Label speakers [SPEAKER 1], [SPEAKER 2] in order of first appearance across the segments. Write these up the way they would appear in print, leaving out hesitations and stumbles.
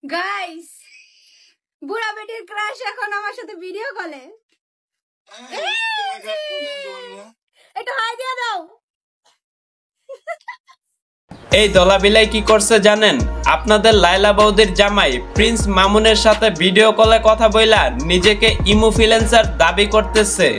[SPEAKER 1] Guys, বুড়া বেটির crush এখন আমার সাথে ভিডিও কলে। একটু হাই দিয়ে দাও।
[SPEAKER 2] এই দলাবিলাই কি করছে জানেন? আপনাদের লাইলা বৌদির জামাই প্রিন্স মামুনের সাথে ভিডিও কলে কথা বইলা নিজেকে ইনফ্লুয়েন্সার দাবি করতেছে।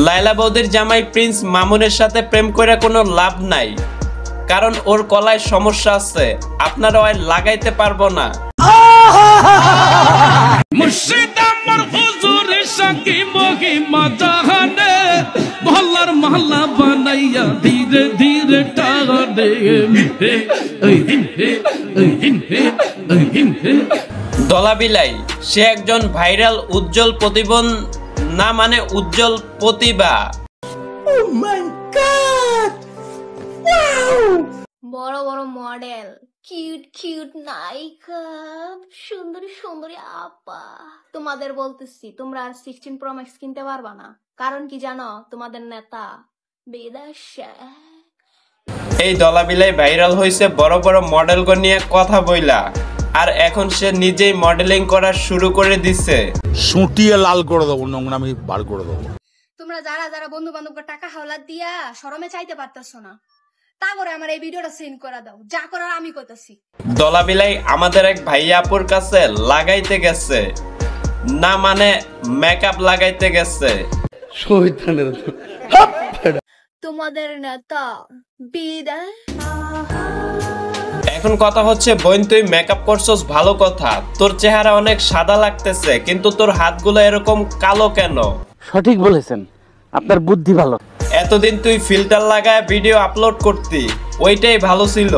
[SPEAKER 2] লাইলা বৌদির জামাই প্রিন্স মামুনের সাথে প্রেম করে কোনো লাভ নাই, কারণ ওর কলায় সমস্যা আছে, আপনারা ওই লাগাইতে পারবো না।
[SPEAKER 3] মুর্শিদ আমার হুজুরের সাকি মহিমা জাহানে মহল্লার মহল্লা বানাইয়া ধীরে ধীরে টানে।
[SPEAKER 2] দলাবিলাই সে একজন ভাইরাল উজ্জ্বল প্রতিভা না, মানে উজ্জ্বল প্রতিভা।
[SPEAKER 1] বড় বড় মডেল, কিউট কিউট নায়িকা, সুন্দরী সুন্দরী আপা, তোমাদের বলতেছি তোমরা আর 16 Pro Max কিনতে পারবা না। কারণ কি জানো? তোমাদের নেতা বিদেশে।
[SPEAKER 2] এই দলাবিলাই ভাইরাল হয়েছে বড় বড় মডেল নিয়ে কথা বইলা, আর এখন সে নিজেই মডেলিং করা শুরু করে দিছে।
[SPEAKER 4] সুটিয়ে লাল করে দেবো, নোংরামি বার করে দেবো।
[SPEAKER 1] তোমরা যারা যারা বন্ধু বান্ধবকে টাকা হাওলাত দিয়া শরমে চাইতে পারতেছো না, তা করে আমার এই ভিডিওটা সেন্ড করে দাও। যা করার আমি কইতাছি।
[SPEAKER 2] দলাবিলাই আমাদের এক ভাইয়াপুর কাছে লাগাইতে গেছে, না মানে মেকআপ লাগাইতে গেছে।
[SPEAKER 1] তোমাদের নেতা বিদায়।
[SPEAKER 2] এখন কথা হচ্ছে, বোন তুই মেকআপ করছস ভালো কথা, তোর চেহারা অনেক সাদা লাগতেছে, কিন্তু তোর হাতগুলো এরকম কালো কেন?
[SPEAKER 5] সঠিক বলেছেন, আপনার বুদ্ধি ভালো।
[SPEAKER 2] এতদিন তুই ফিল্টার লাগায় ভিডিও আপলোড করতি, ওইটাই ভালো ছিল।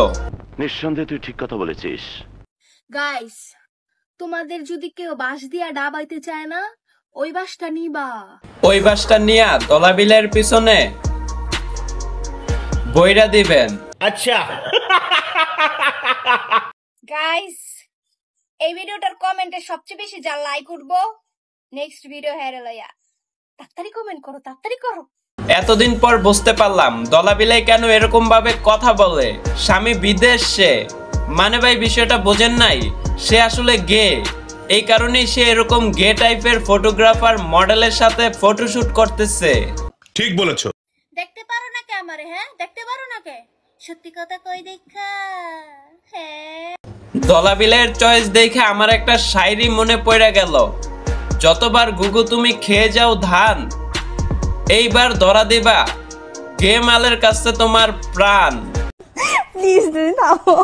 [SPEAKER 6] নিঃসন্দেহে তুই ঠিক কথা বলেছিস।
[SPEAKER 1] গাইস, তোমাদের যদি কেউ বাঁশ দিয়া ডাবাইতে চায় না, ওই বাঁশটা নিবা।
[SPEAKER 2] ওই বাসটা নিয়া দলাবিলের পিছনে বইরা দিবেন।
[SPEAKER 6] আচ্ছা
[SPEAKER 1] গাইস, এই ভিডিওটার কমেন্টে সবচেয়ে বেশি যা লাইক উঠবো, নেক্সট ভিডিও হেরে লইয়া। তাড়াতাড়ি কমেন্ট করো, তাড়াতাড়ি করো।
[SPEAKER 2] এতদিন পর বুঝতে পারলাম দলাবিলাই কেন এরকম ভাবে কথা বলে। স্বামী বিদেশে, মানে ভাই বিষয়টা বোঝেন নাই, সে আসলে গে। এই কারণেই সে এরকম গে টাইপের ফটোগ্রাফার মডেলের সাথে ফটোশুট করতেছে।
[SPEAKER 4] ঠিক বলেছো।
[SPEAKER 1] দেখতে পারো না কে আমারে? হ্যাঁ, দেখতে পারো না কে? সত্যি কথা কই দেখা। হ্যাঁ,
[SPEAKER 2] দলাবিলের চয়েস দেখে আমার একটা শায়রি মনে পড়ে গেল। যতবার গুগু তুমি খেয়ে যাও ধান, এইবার ধরা দিবা গে মালের কাছে তোমার প্রাণ।
[SPEAKER 1] প্লিজ তুমি থামো।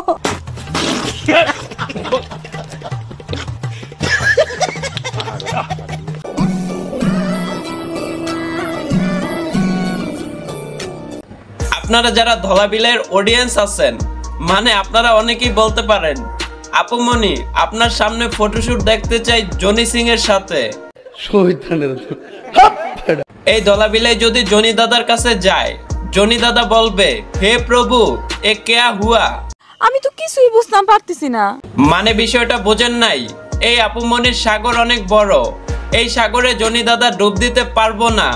[SPEAKER 2] আপনারা যারা ধলাবিলের অডিয়েন্স আছেন, মানে আপনারা অনেকেই বলতে পারেন, আপুমনি আপনার সামনে ফটোশুট দেখতে চাই জনি সিং এর সাথে। এই দলাবিলাই যদি জনি দাদার কাছে যায়, জনি দাদা বলবে, হে প্রভু এ কেয়া হুয়া।
[SPEAKER 7] আমি তো কিছুই বুঝতাম পারতেছি না।
[SPEAKER 2] মানে বিষয়টা বোঝেন নাই? এই আপুমনির সাগর অনেক বড়, এই সাগরে জনি দাদা ডুব দিতে পারবো না।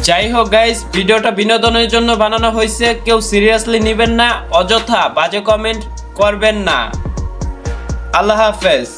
[SPEAKER 2] যাই হোক গাইস, ভিডিওটা বিনোদনের জন্য বানানো হয়েছে, কেউ সিরিয়াসলি নেবেন না, অযথা বাজে কমেন্ট করবেন না। আল্লাহ হাফেজ।